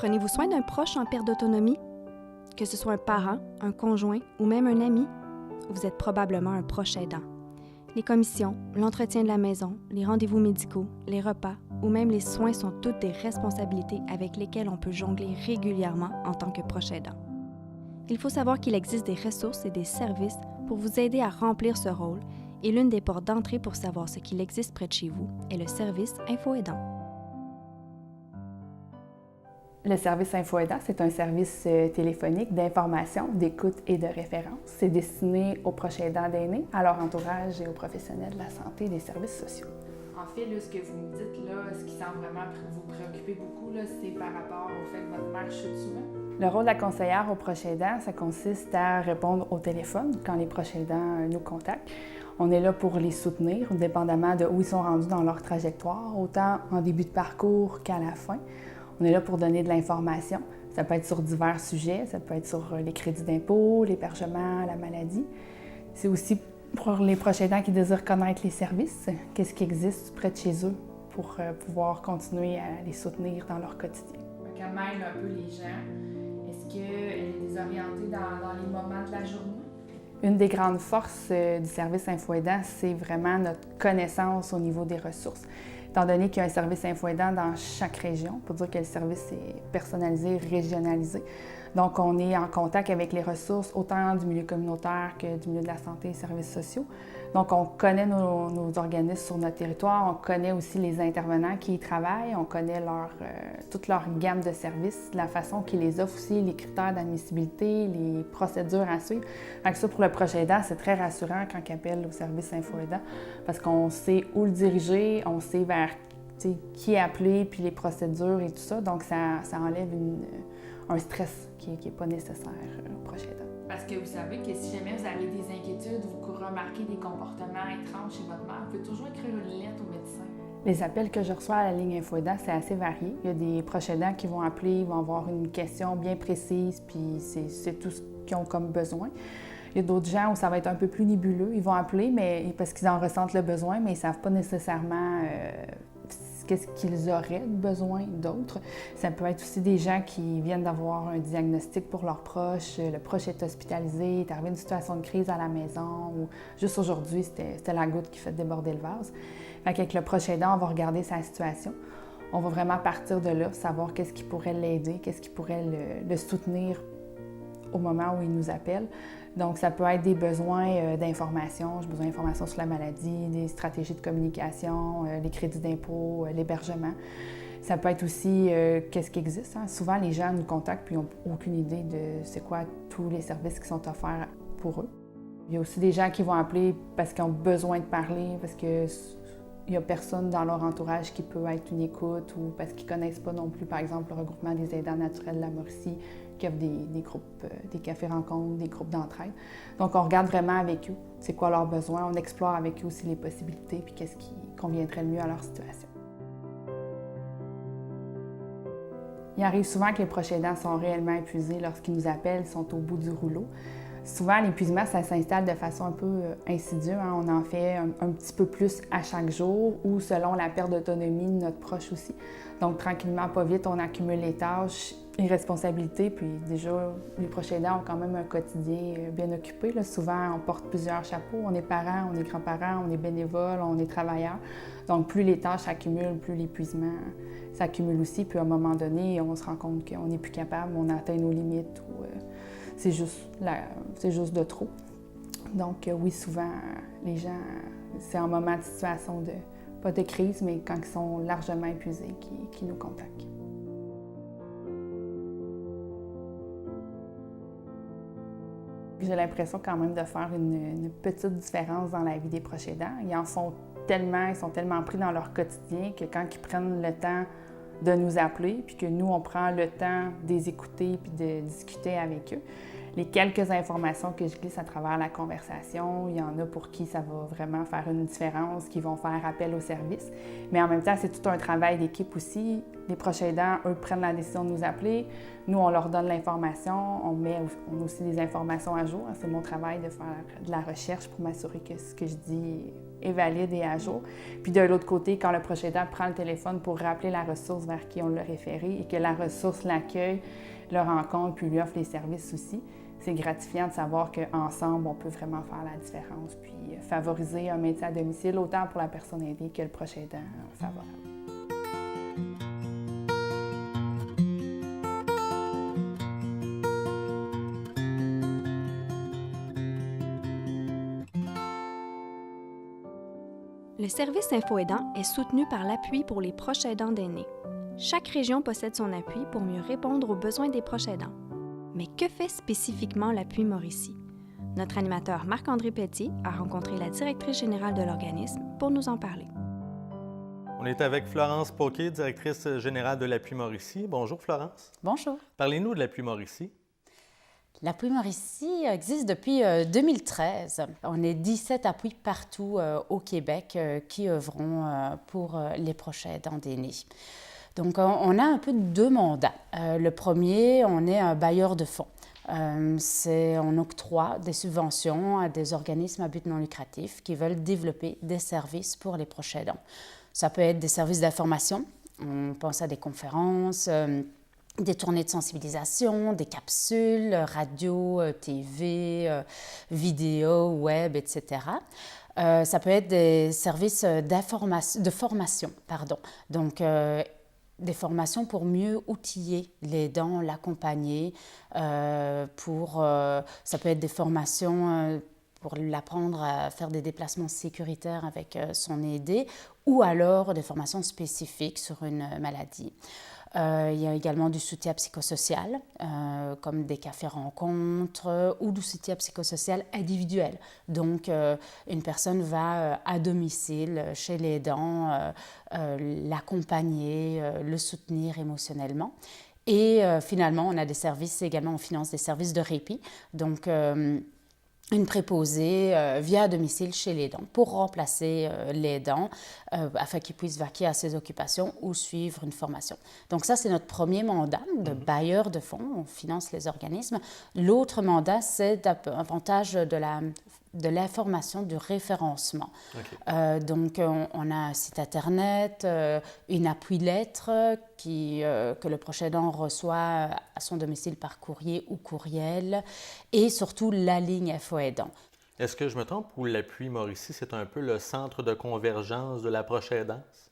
Prenez-vous soin d'un proche en perte d'autonomie? Que ce soit un parent, un conjoint ou même un ami, vous êtes probablement un proche aidant. Les commissions, l'entretien de la maison, les rendez-vous médicaux, les repas ou même les soins sont toutes des responsabilités avec lesquelles on peut jongler régulièrement en tant que proche aidant. Il faut savoir qu'il existe des ressources et des services pour vous aider à remplir ce rôle et l'une des portes d'entrée pour savoir ce qu'il existe près de chez vous est le service InfoAidant. Le service InfoAidant, c'est un service téléphonique d'information, d'écoute et de référence. C'est destiné aux proches aidants d'aînés, à leur entourage et aux professionnels de la santé et des services sociaux. En fait, là, ce que vous me dites, là, ce qui semble vraiment vous préoccuper beaucoup, là, c'est par rapport au fait que votre mère chute souvent. Le rôle de la conseillère aux proches aidants, ça consiste à répondre au téléphone quand les proches aidants nous contactent. On est là pour les soutenir, dépendamment de où ils sont rendus dans leur trajectoire, autant en début de parcours qu'à la fin. On est là pour donner de l'information. Ça peut être sur divers sujets, ça peut être sur les crédits d'impôt, l'hébergement, la maladie. C'est aussi pour les proches aidants qui désirent connaître les services, qu'est-ce qui existe près de chez eux pour pouvoir continuer à les soutenir dans leur quotidien. Elle mêle un peu les gens. Est-ce qu'elle est désorientée dans les moments de la journée? Une des grandes forces du service InfoAidant, c'est vraiment notre connaissance au niveau des ressources. Étant donné qu'il y a un service InfoAidant dans chaque région, pour dire que le service est personnalisé, régionalisé. Donc, on est en contact avec les ressources autant du milieu communautaire que du milieu de la santé et services sociaux. Donc, on connaît nos organismes sur notre territoire, on connaît aussi les intervenants qui y travaillent, on connaît toute leur gamme de services, la façon qu'ils les offrent aussi, les critères d'admissibilité, les procédures à suivre. Donc ça, pour le proche aidant, c'est très rassurant quand il appelle au service InfoAidant parce qu'on sait où le diriger, on sait vers qui appeler, puis les procédures et tout ça. Donc, ça enlève un stress qui n'est pas nécessaire au proche aidant. Parce que vous savez que si jamais vous avez des inquiétudes, vous remarquez des comportements étranges chez votre mère, vous pouvez toujours écrire une lettre au médecin. Les appels que je reçois à la ligne InfoAidant, c'est assez varié. Il y a des proches aidants qui vont appeler, ils vont avoir une question bien précise, puis c'est tout ce qu'ils ont comme besoin. Il y a d'autres gens où ça va être un peu plus nébuleux. Ils vont appeler parce qu'ils en ressentent le besoin, mais ils ne savent pas nécessairement qu'est-ce qu'ils auraient besoin d'autre. Ça peut être aussi des gens qui viennent d'avoir un diagnostic pour leurs proches. Le proche est hospitalisé, il est arrivé une situation de crise à la maison ou juste aujourd'hui, c'était la goutte qui fait déborder le vase. Fait qu'avec le proche aidant, on va regarder sa situation. On va vraiment partir de là, savoir qu'est-ce qui pourrait l'aider, qu'est-ce qui pourrait le soutenir au moment où il nous appelle. Donc, ça peut être des besoins d'information. J'ai besoin d'informations sur la maladie, des stratégies de communication, les crédits d'impôt, l'hébergement. Ça peut être aussi qu'est-ce qui existe. Hein? Souvent, les gens nous contactent puis n'ont aucune idée de c'est quoi tous les services qui sont offerts pour eux. Il y a aussi des gens qui vont appeler parce qu'ils ont besoin de parler, parce qu'il n'y a personne dans leur entourage qui peut être une écoute ou parce qu'ils ne connaissent pas non plus, par exemple, le regroupement des aidants naturels de la Mauricie, qui offre des groupes, des cafés-rencontres, des groupes d'entraide. Donc, on regarde vraiment avec eux, c'est quoi leurs besoins, on explore avec eux aussi les possibilités puis qu'est-ce qui conviendrait le mieux à leur situation. Il arrive souvent que les proches aidants sont réellement épuisés lorsqu'ils nous appellent, sont au bout du rouleau. Souvent, l'épuisement, ça s'installe de façon un peu insidieuse. Hein? On en fait un petit peu plus à chaque jour ou selon la perte d'autonomie de notre proche aussi. Donc, tranquillement, pas vite, on accumule les tâches, les responsabilités. Puis déjà, les proches aidants ont quand même un quotidien bien occupé. Là. Souvent, on porte plusieurs chapeaux. On est parents, on est grands-parents, on est bénévoles, on est travailleurs. Donc, plus les tâches s'accumulent, plus l'épuisement s'accumule aussi. Puis à un moment donné, on se rend compte qu'on n'est plus capable, on atteint nos limites ou c'est juste de trop. Donc oui, souvent, les gens, c'est un moment de situation pas de crise, mais quand ils sont largement épuisés, qui nous contactent. J'ai l'impression quand même de faire une petite différence dans la vie des proches aidants. Ils sont tellement pris dans leur quotidien que quand ils prennent le temps de nous appeler, puis que nous, on prend le temps de les écouter puis de discuter avec eux, les quelques informations que je glisse à travers la conversation, il y en a pour qui ça va vraiment faire une différence, qui vont faire appel au service. Mais en même temps, c'est tout un travail d'équipe aussi. Les proches aidants, eux, prennent la décision de nous appeler. Nous, on leur donne l'information, on met aussi des informations à jour. C'est mon travail de faire de la recherche pour m'assurer que ce que je dis est valide et à jour. Puis de l'autre côté, quand le proche aidant prend le téléphone pour rappeler la ressource vers qui on l'a référé et que la ressource l'accueille, le rencontre puis lui offre les services aussi, c'est gratifiant de savoir qu'ensemble, on peut vraiment faire la différence puis favoriser un maintien à domicile autant pour la personne aidée que le proche aidant favorable. Le service InfoAidant est soutenu par l'Appui pour les proches aidants d'aînés. Chaque région possède son appui pour mieux répondre aux besoins des proches aidants. Mais que fait spécifiquement l'Appui Mauricie? Notre animateur Marc-André Pelletier a rencontré la directrice générale de l'organisme pour nous en parler. On est avec Florence Pauquet, directrice générale de l'Appui Mauricie. Bonjour Florence. Bonjour. Parlez-nous de l'Appui Mauricie. L'Appui Mauricie existe depuis 2013. On est 17 appuis partout au Québec qui œuvront pour les proches aidants d'aînés. Donc, on a un peu deux mandats. Le premier, on est un bailleur de fonds. On octroie des subventions à des organismes à but non lucratif qui veulent développer des services pour les proches aidants. Ça peut être des services d'information, on pense à des conférences, des tournées de sensibilisation, des capsules, radio, TV, vidéo, web, etc. Ça peut être des services de formation, pardon. Donc, des formations pour mieux outiller l'aidant, l'accompagner. Ça peut être des formations pour l'apprendre à faire des déplacements sécuritaires avec son aidé ou alors des formations spécifiques sur une maladie. Il y a également du soutien psychosocial, comme des cafés-rencontres ou du soutien psychosocial individuel. Donc, une personne va à domicile chez l'aidant, l'accompagner, le soutenir émotionnellement. Et finalement, on a des services également, on finance des services de répit. Donc, une préposée vient à domicile chez l'aidant pour remplacer l'aidant afin qu'il puisse vaquer à ses occupations ou suivre une formation. Donc ça, c'est notre premier mandat de bailleur de fonds. On finance les organismes. L'autre mandat, c'est davantage de l'information, du référencement. Okay. Donc, on a un site Internet, une appui-lettre que le proche aidant reçoit à son domicile par courrier ou courriel, et surtout la ligne InfoAidant. Est-ce que je me trompe ou l'Appui Mauricie, c'est un peu le centre de convergence de la proche aidance?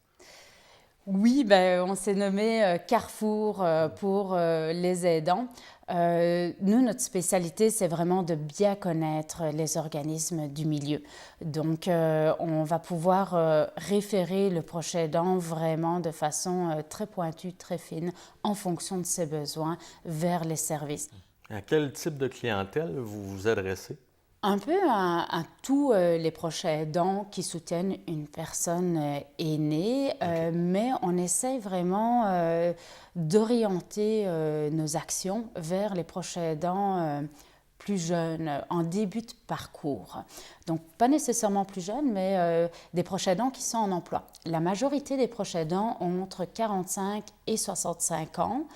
Oui, on s'est nommé Carrefour pour les aidants. Nous, notre spécialité, c'est vraiment de bien connaître les organismes du milieu. Donc, on va pouvoir référer le proche aidant vraiment de façon très pointue, très fine, en fonction de ses besoins, vers les services. À quel type de clientèle vous vous adressez? Un peu à tous les proches aidants qui soutiennent une personne aînée, okay. Mais on essaie vraiment d'orienter nos actions vers les proches aidants plus jeunes, en début de parcours. Donc, pas nécessairement plus jeunes, mais des proches aidants qui sont en emploi. La majorité des proches aidants ont entre 45 et 65 ans.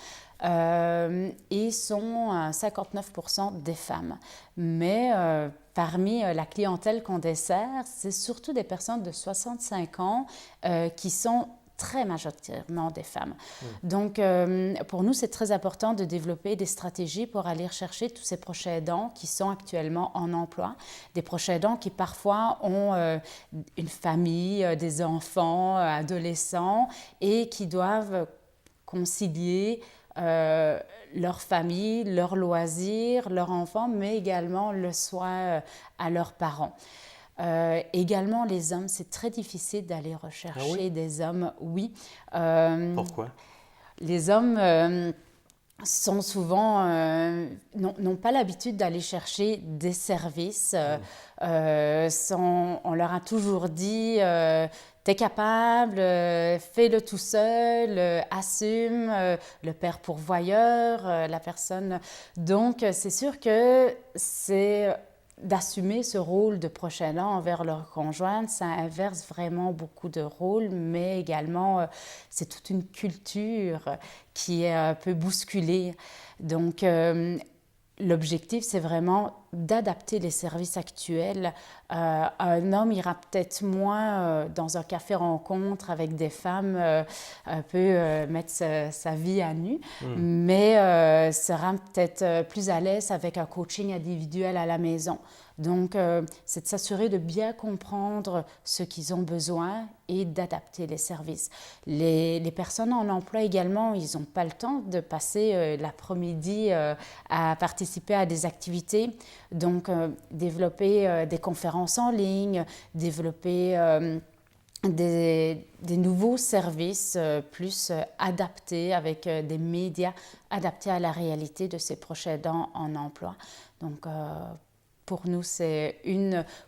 Et sont 59% des femmes. Mais parmi la clientèle qu'on dessert, c'est surtout des personnes de 65 ans qui sont très majoritairement des femmes. Donc, pour nous, c'est très important de développer des stratégies pour aller chercher tous ces proches aidants qui sont actuellement en emploi, des proches aidants qui parfois ont une famille, des enfants, adolescents et qui doivent concilier leur famille, leurs loisirs, leurs enfants, mais également le soin à leurs parents. Également, les hommes, c'est très difficile d'aller rechercher des hommes, oui. Pourquoi? Les hommes sont souvent, n'ont pas l'habitude d'aller chercher des services. On leur a toujours dit t'es capable, fais-le tout seul, assume, le père pourvoyeur, la personne. Donc, c'est sûr que c'est d'assumer ce rôle de proche aidant envers leur conjointe. Ça inverse vraiment beaucoup de rôles, mais également, c'est toute une culture qui est un peu bousculée. Donc, l'objectif, c'est vraiment d'adapter les services actuels. Un homme ira peut-être moins dans un café-rencontre avec des femmes, un peu mettre sa vie à nu, mais sera peut-être plus à l'aise avec un coaching individuel à la maison. Donc, c'est de s'assurer de bien comprendre ce qu'ils ont besoin et d'adapter les services. Les personnes en emploi également, ils n'ont pas le temps de passer l'après-midi à participer à des activités. Donc, développer des conférences en ligne, développer des nouveaux services plus adaptés avec des médias adaptés à la réalité de ces proches aidants en emploi. Donc, pour nous, c'est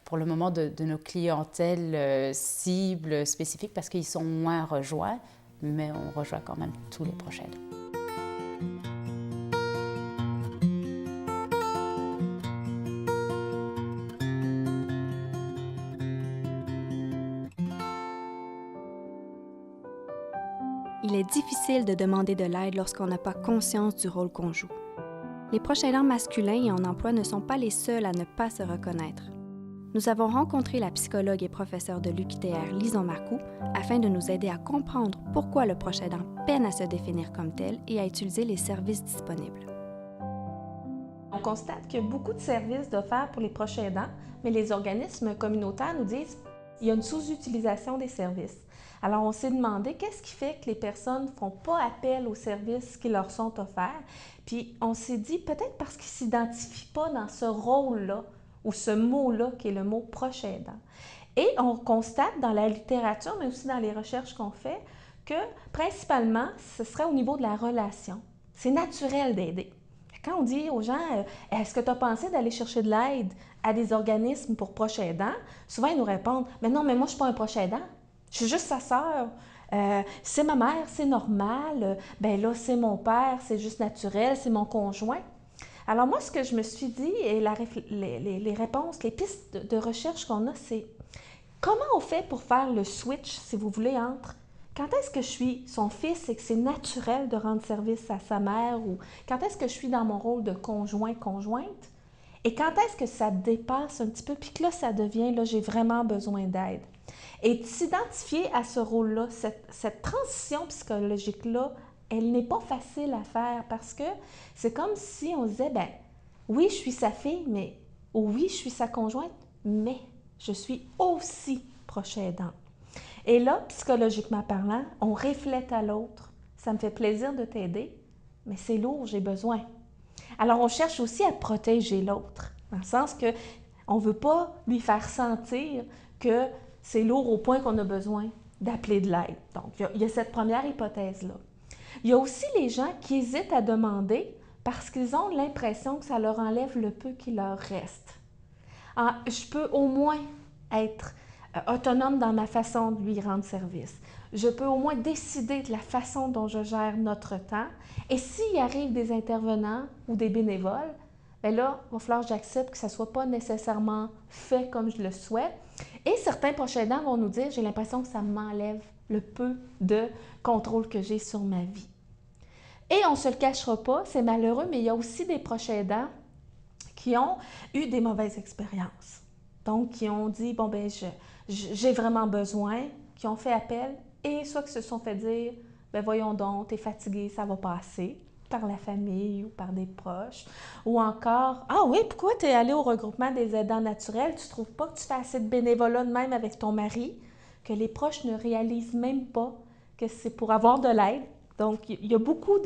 pour le moment, de nos clientèles cibles spécifiques parce qu'ils sont moins rejoints, mais on rejoint quand même tous les proches aidants. Il est difficile de demander de l'aide lorsqu'on n'a pas conscience du rôle qu'on joue. Les proches aidants masculins et en emploi ne sont pas les seuls à ne pas se reconnaître. Nous avons rencontré la psychologue et professeure de l'UQTR, Lison Marcoux, afin de nous aider à comprendre pourquoi le proche aidant peine à se définir comme tel et à utiliser les services disponibles. On constate qu'il y a beaucoup de services d'offerts pour les proches aidants, mais les organismes communautaires nous disent qu'il y a une sous-utilisation des services. Alors, on s'est demandé qu'est-ce qui fait que les personnes ne font pas appel aux services qui leur sont offerts. Puis, on s'est dit peut-être parce qu'ils ne s'identifient pas dans ce rôle-là ou ce mot-là qui est le mot proche aidant. Et on constate dans la littérature, mais aussi dans les recherches qu'on fait, que principalement, ce serait au niveau de la relation. C'est naturel d'aider. Quand on dit aux gens « Est-ce que tu as pensé d'aller chercher de l'aide à des organismes pour proches aidants? » Souvent, ils nous répondent « Mais non, mais moi, je ne suis pas un proche aidant. Je suis juste sa sœur. C'est ma mère, c'est normal. Ben là, c'est mon père, c'est juste naturel, c'est mon conjoint. » Alors moi, ce que je me suis dit, et les réponses, les pistes de recherche qu'on a, c'est comment on fait pour faire le switch, si vous voulez, entre quand est-ce que je suis son fils et que c'est naturel de rendre service à sa mère, ou quand est-ce que je suis dans mon rôle de conjointe, et quand est-ce que ça dépasse un petit peu, puis que là, ça devient, là, j'ai vraiment besoin d'aide. Et de s'identifier à ce rôle-là, cette transition psychologique-là, elle n'est pas facile à faire parce que c'est comme si on disait, ben oui, je suis sa fille, mais oui, je suis sa conjointe, mais je suis aussi proche aidante. Et là, psychologiquement parlant, on reflète à l'autre. Ça me fait plaisir de t'aider, mais c'est lourd, j'ai besoin. Alors, on cherche aussi à protéger l'autre, dans le sens qu'on ne veut pas lui faire sentir que c'est lourd au point qu'on a besoin d'appeler de l'aide. Donc, il y a cette première hypothèse-là. Il y a aussi les gens qui hésitent à demander parce qu'ils ont l'impression que ça leur enlève le peu qui leur reste. Je peux au moins être autonome dans ma façon de lui rendre service. Je peux au moins décider de la façon dont je gère notre temps. Et s'il arrive des intervenants ou des bénévoles, bien là, il va falloir que j'accepte que ça ne soit pas nécessairement fait comme je le souhaite. Et certains proches aidants vont nous dire « j'ai l'impression que ça m'enlève le peu de contrôle que j'ai sur ma vie ». Et on ne se le cachera pas, c'est malheureux, mais il y a aussi des proches aidants qui ont eu des mauvaises expériences. Donc, qui ont dit « bon, ben j'ai vraiment besoin », qui ont fait appel, et soit qu'ils se sont fait dire « ben voyons donc, t'es fatigué, ça va passer », par la famille ou par des proches, ou encore « ah oui, pourquoi tu es allé au regroupement des aidants naturels, tu ne trouves pas que tu fais assez de bénévolat de même avec ton mari », que les proches ne réalisent même pas que c'est pour avoir de l'aide. Donc, il y a beaucoup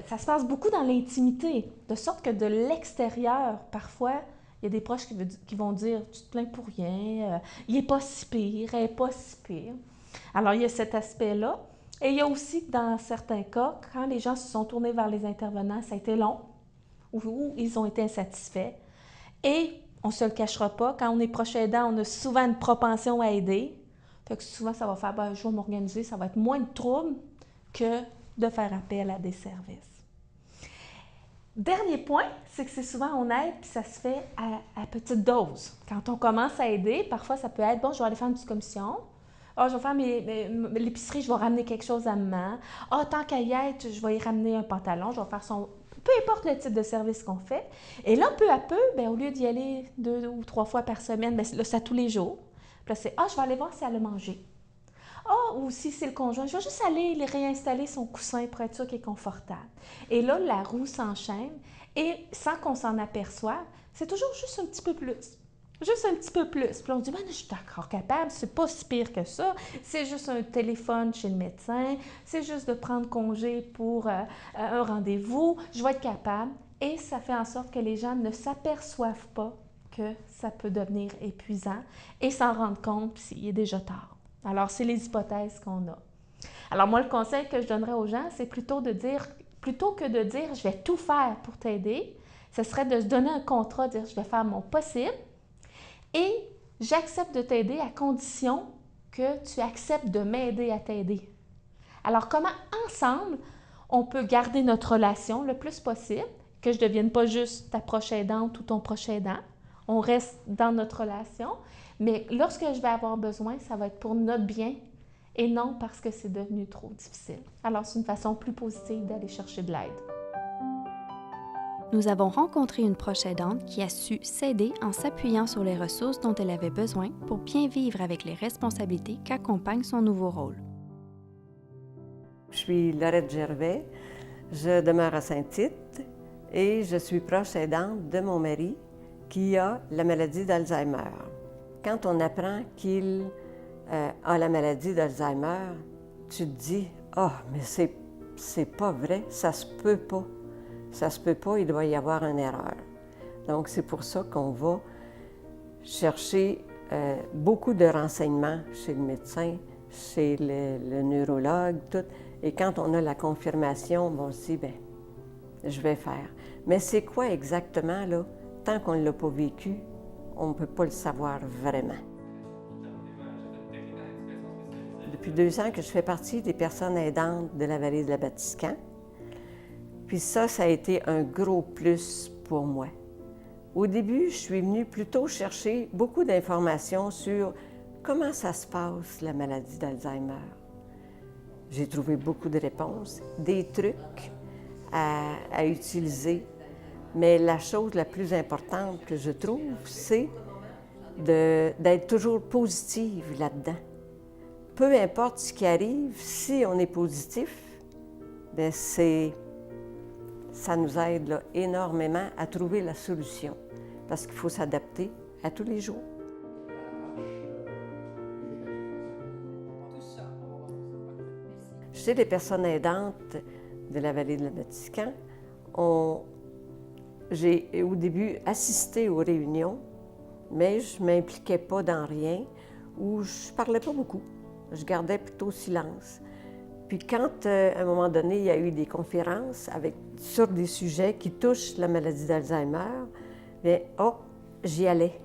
ça se passe beaucoup dans l'intimité, de sorte que de l'extérieur, parfois, il y a des proches qui vont dire « tu te plains pour rien, il n'est pas si pire, elle n'est pas si pire ». Alors, il y a cet aspect-là. Et il y a aussi, dans certains cas, quand les gens se sont tournés vers les intervenants, ça a été long, où ils ont été insatisfaits. Et on ne se le cachera pas, quand on est proche aidant, on a souvent une propension à aider. Fait que souvent, ça va faire, ben, je vais m'organiser, ça va être moins de troubles que de faire appel à des services. Dernier point, c'est que c'est souvent on aide puis ça se fait à petite dose. Quand on commence à aider, parfois ça peut être, bon, je vais aller faire une petite commission. Ah, je vais faire l'épicerie, je vais ramener quelque chose à maman. Ah, tant qu'à y être, je vais y ramener un pantalon, je vais faire son... Peu importe le type de service qu'on fait. Et là, peu à peu, bien, au lieu d'y aller 2 ou 3 fois par semaine, bien, là, c'est à tous les jours. Puis là, c'est, je vais aller voir si elle a mangé. Ou si c'est le conjoint, je vais juste aller réinstaller son coussin pour être sûr qu'il est confortable. Et là, la roue s'enchaîne et sans qu'on s'en aperçoive, c'est toujours juste un petit peu plus. Juste un petit peu plus. Puis là, on se dit, je suis encore capable, c'est pas si pire que ça. C'est juste un téléphone chez le médecin, c'est juste de prendre congé pour un rendez-vous, je vais être capable. Et ça fait en sorte que les gens ne s'aperçoivent pas que ça peut devenir épuisant et s'en rendent compte, puis il est déjà tard. Alors, c'est les hypothèses qu'on a. Alors, moi, le conseil que je donnerais aux gens, c'est plutôt que de dire, je vais tout faire pour t'aider, ce serait de se donner un contrat, dire, je vais faire mon possible et j'accepte de t'aider à condition que tu acceptes de m'aider à t'aider. Alors, comment ensemble, on peut garder notre relation le plus possible, que je ne devienne pas juste ta proche aidante ou ton proche aidant, on reste dans notre relation, mais lorsque je vais avoir besoin, ça va être pour notre bien et non parce que c'est devenu trop difficile. Alors, c'est une façon plus positive d'aller chercher de l'aide. Nous avons rencontré une proche aidante qui a su s'aider en s'appuyant sur les ressources dont elle avait besoin pour bien vivre avec les responsabilités qu'accompagne son nouveau rôle. Je suis Laurette Gervais, je demeure à Saint-Tite et je suis proche aidante de mon mari qui a la maladie d'Alzheimer. Quand on apprend qu'il a la maladie d'Alzheimer, tu te dis « mais c'est pas vrai, ça se peut pas. Ça se peut pas, il doit y avoir une erreur. » Donc, c'est pour ça qu'on va chercher beaucoup de renseignements chez le médecin, chez le neurologue, tout. Et quand on a la confirmation, on se dit « je vais faire. » Mais c'est quoi exactement, là? Tant qu'on ne l'a pas vécu, on ne peut pas le savoir vraiment. Depuis 2 ans que je fais partie des personnes aidantes de la vallée de la Batiscan. Puis ça a été un gros plus pour moi. Au début, je suis venue plutôt chercher beaucoup d'informations sur comment ça se passe, la maladie d'Alzheimer. J'ai trouvé beaucoup de réponses, des trucs à utiliser. Mais la chose la plus importante que je trouve, c'est d'être toujours positive là-dedans. Peu importe ce qui arrive, si on est positif, bien ça nous aide là, énormément à trouver la solution, parce qu'il faut s'adapter à tous les jours. Chez les personnes aidantes de la vallée de la Batiscan, j'ai au début assisté aux réunions, mais je ne m'impliquais pas dans rien ou je ne parlais pas beaucoup. Je gardais plutôt silence. Puis quand, à un moment donné, il y a eu des conférences sur des sujets qui touchent la maladie d'Alzheimer, bien, j'y allais.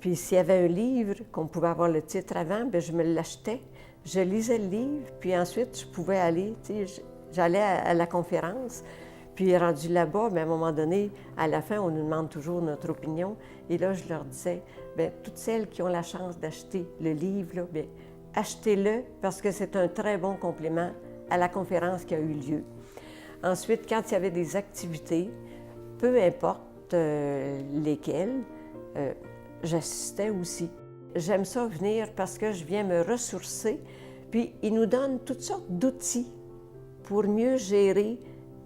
Puis s'il y avait un livre, qu'on pouvait avoir le titre avant, bien, je me l'achetais. Je lisais le livre, puis ensuite, je pouvais aller, j'allais à la conférence. Puis rendu là-bas, bien, à un moment donné, à la fin, on nous demande toujours notre opinion. Et là, je leur disais, bien, toutes celles qui ont la chance d'acheter le livre, là, bien, achetez-le parce que c'est un très bon complément à la conférence qui a eu lieu. Ensuite, quand il y avait des activités, peu importe lesquelles, j'assistais aussi. J'aime ça venir parce que je viens me ressourcer, puis ils nous donnent toutes sortes d'outils pour mieux gérer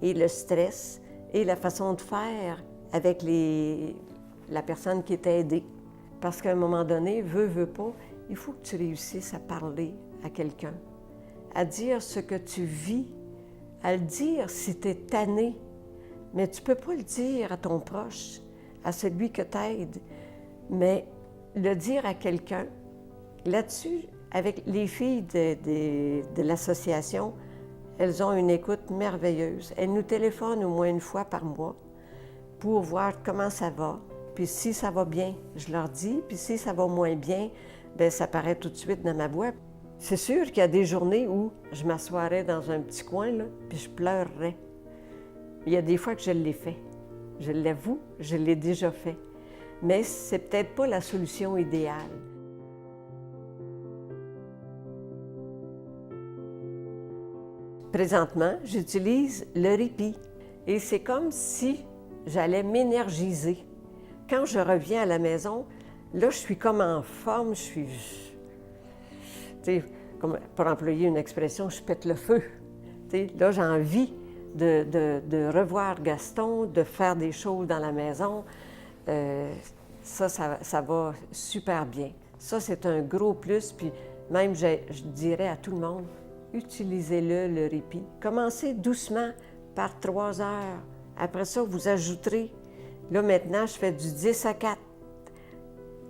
et le stress et la façon de faire avec la personne qui est aidée. Parce qu'à un moment donné, veut pas, il faut que tu réussisses à parler à quelqu'un, à dire ce que tu vis, à le dire si tu es tanné. Mais tu ne peux pas le dire à ton proche, à celui que tu aides, mais le dire à quelqu'un. Là-dessus, avec les filles de l'association, elles ont une écoute merveilleuse. Elles nous téléphonent au moins une fois par mois. pour voir comment ça va. Puis si ça va bien, je leur dis. Puis si ça va moins bien, bien, ça paraît tout de suite dans ma voix. C'est sûr qu'il y a des journées où je m'assoirais dans un petit coin, là, puis je pleurerais. Il y a des fois que je l'ai fait. Je l'avoue, je l'ai déjà fait. Mais c'est peut-être pas la solution idéale. Présentement, j'utilise le répit. Et c'est comme si j'allais m'énergiser. Quand je reviens à la maison, là, je suis comme en forme, je suis... Tu sais, comme pour employer une expression, je pète le feu. Tu sais, là, j'ai envie de revoir Gaston, de faire des choses dans la maison. Ça va super bien. Ça, c'est un gros plus. Puis même, je dirais à tout le monde, utilisez-le, le répit. Commencez doucement par 3 heures. Après ça, vous ajouterez. Là, maintenant, je fais du 10 à 4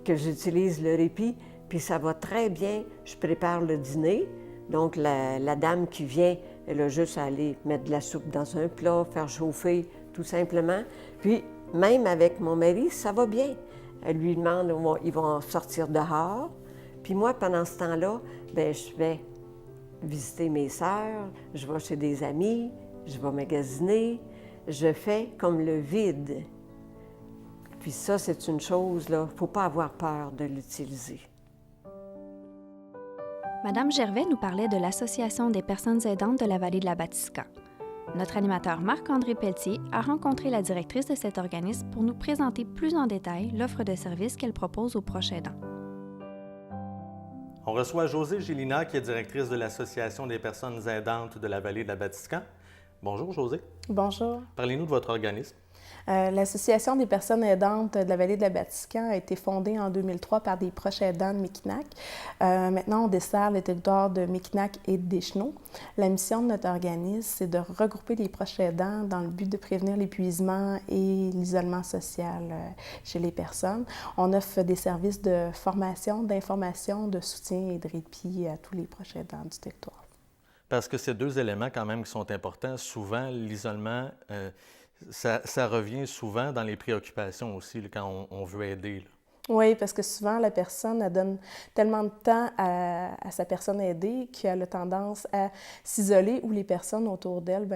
que j'utilise le répit, puis ça va très bien. Je prépare le dîner. Donc, la dame qui vient, elle a juste à aller mettre de la soupe dans un plat, faire chauffer, tout simplement. Puis, même avec mon mari, ça va bien. Elle lui demande, ils vont sortir dehors. Puis moi, pendant ce temps-là, bien, je vais visiter mes sœurs, je vais chez des amis, je vais magasiner. Je fais comme le vide. Puis ça, c'est une chose, là, il ne faut pas avoir peur de l'utiliser. Madame Gervais nous parlait de l'Association des personnes aidantes de la vallée de la Batiscan. Notre animateur Marc-André Pelletier a rencontré la directrice de cet organisme pour nous présenter plus en détail l'offre de services qu'elle propose aux proches aidants. On reçoit Josée Gélina, qui est directrice de l'Association des personnes aidantes de la vallée de la Batiscan. Bonjour, Josée. Bonjour. Parlez-nous de votre organisme. L'Association des personnes aidantes de la vallée de la Batiscan a été fondée en 2003 par des proches aidants de Mekinac. Maintenant, on dessert le territoire de Mekinac et de Deschenaux. La mission de notre organisme, c'est de regrouper les proches aidants dans le but de prévenir l'épuisement et l'isolement social chez les personnes. On offre des services de formation, d'information, de soutien et de répit à tous les proches aidants du territoire. Parce que ces deux éléments quand même qui sont importants, souvent l'isolement, ça revient souvent dans les préoccupations aussi là, quand on veut aider. Là. Oui, parce que souvent, la personne, elle donne tellement de temps à sa personne aidée qu'elle a tendance à s'isoler ou les personnes autour d'elle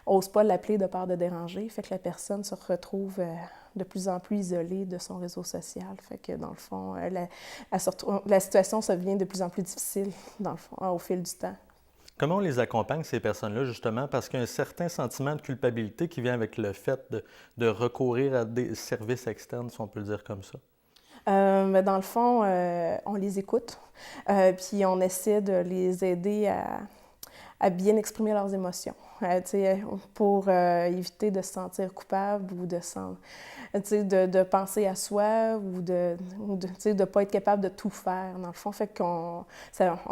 n'osent pas l'appeler de peur de déranger. Fait que la personne se retrouve de plus en plus isolée de son réseau social. Fait que dans le fond, la situation ça devient de plus en plus difficile dans le fond, au fil du temps. Comment on les accompagne, ces personnes-là, justement, parce qu'il y a un certain sentiment de culpabilité qui vient avec le fait de recourir à des services externes, si on peut le dire comme ça? Dans le fond, on les écoute, puis on essaie de les aider à bien exprimer leurs émotions, pour éviter de se sentir coupable ou de penser à soi ou de ne pas être capable de tout faire, dans le fond. Fait qu'on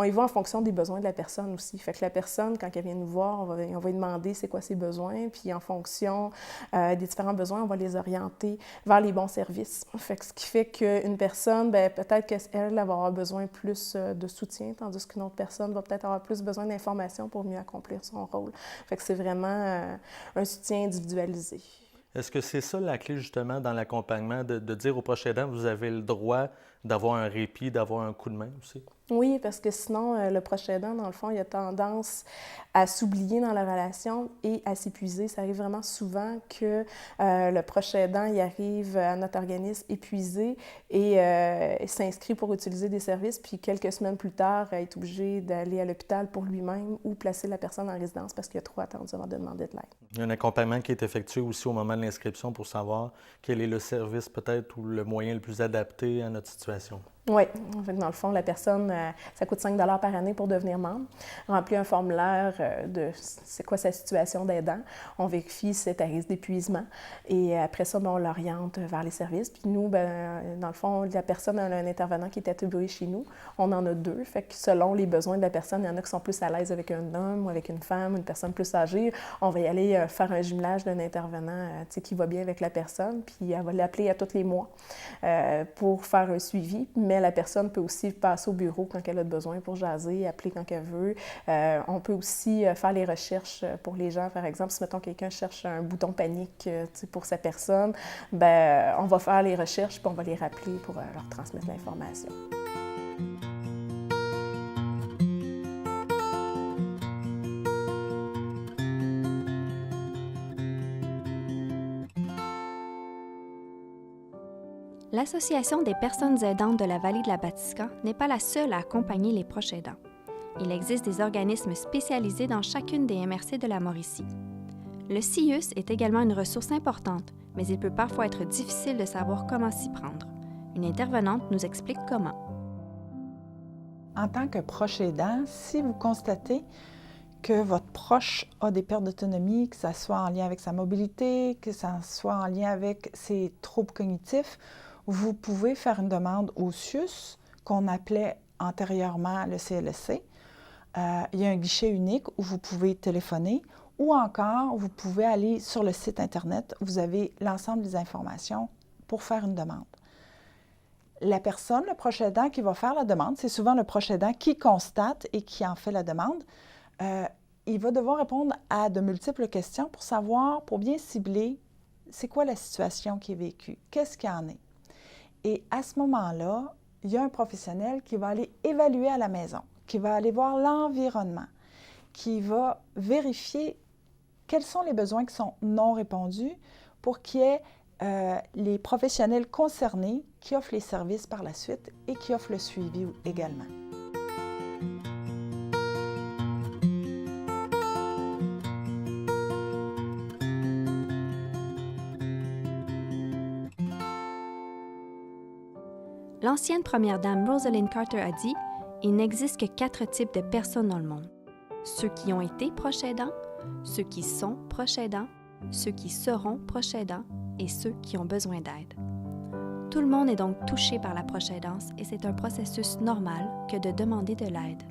y va en fonction des besoins de la personne aussi. Fait que la personne, quand elle vient nous voir, on va lui demander c'est quoi ses besoins, puis en fonction des différents besoins, on va les orienter vers les bons services. Fait que ce qui fait qu'une personne, peut-être qu'elle va avoir besoin plus de soutien, tandis qu'une autre personne va peut-être avoir plus besoin d'informations pour mieux accomplir son rôle. Fait que c'est vraiment un soutien individualisé. Est-ce que c'est ça la clé, justement, dans l'accompagnement, de dire aux proches aidants, vous avez le droit d'avoir un répit, d'avoir un coup de main aussi? Oui, parce que sinon, le proche aidant, dans le fond, il a tendance à s'oublier dans la relation et à s'épuiser. Ça arrive vraiment souvent que le proche aidant, il arrive à notre organisme épuisé et s'inscrit pour utiliser des services, puis quelques semaines plus tard, est obligé d'aller à l'hôpital pour lui-même ou placer la personne en résidence parce qu'il a trop attendu avant de demander de l'aide. Il y a un accompagnement qui est effectué aussi au moment de l'inscription pour savoir quel est le service peut-être ou le moyen le plus adapté à notre situation. Oui. Dans le fond, la personne, ça coûte 5 $ par année pour devenir membre. Remplit un formulaire de c'est quoi sa situation d'aidant. On vérifie cet risque d'épuisement. Et après ça, on l'oriente vers les services. Puis nous, dans le fond, la personne a un intervenant qui est attribué chez nous. On en a 2. Fait que selon les besoins de la personne, il y en a qui sont plus à l'aise avec un homme ou avec une femme, une personne plus âgée. On va y aller faire un jumelage d'un intervenant qui va bien avec la personne. Puis elle va l'appeler à tous les mois pour faire un suivi. Mais mais la personne peut aussi passer au bureau quand elle a besoin pour jaser, appeler quand elle veut. On peut aussi faire les recherches pour les gens. Par exemple, si, mettons, quelqu'un cherche un bouton panique pour sa personne, ben on va faire les recherches puis on va les rappeler pour leur transmettre l'information. L'Association des personnes aidantes de la vallée de la Batiscan n'est pas la seule à accompagner les proches aidants. Il existe des organismes spécialisés dans chacune des MRC de la Mauricie. Le CIUS est également une ressource importante, mais il peut parfois être difficile de savoir comment s'y prendre. Une intervenante nous explique comment. En tant que proche aidant, si vous constatez que votre proche a des pertes d'autonomie, que ça soit en lien avec sa mobilité, que ça soit en lien avec ses troubles cognitifs, vous pouvez faire une demande au CIUS, qu'on appelait antérieurement le CLSC. Il y a un guichet unique où vous pouvez téléphoner ou encore vous pouvez aller sur le site Internet. Vous avez l'ensemble des informations pour faire une demande. La personne, le proche aidant qui va faire la demande, c'est souvent le proche aidant qui constate et qui en fait la demande. Il va devoir répondre à de multiples questions pour savoir, pour bien cibler, c'est quoi la situation qui est vécue, qu'est-ce qu'il y en est. Et à ce moment-là, il y a un professionnel qui va aller évaluer à la maison, qui va aller voir l'environnement, qui va vérifier quels sont les besoins qui sont non répondus pour qu'il y ait les professionnels concernés qui offrent les services par la suite et qui offrent le suivi également. L'ancienne première dame Rosalind Carter a dit « Il n'existe que 4 types de personnes dans le monde. Ceux qui ont été proches aidants, ceux qui sont proches aidants, ceux qui seront proches aidants et ceux qui ont besoin d'aide. » Tout le monde est donc touché par la proche aidance et c'est un processus normal que de demander de l'aide.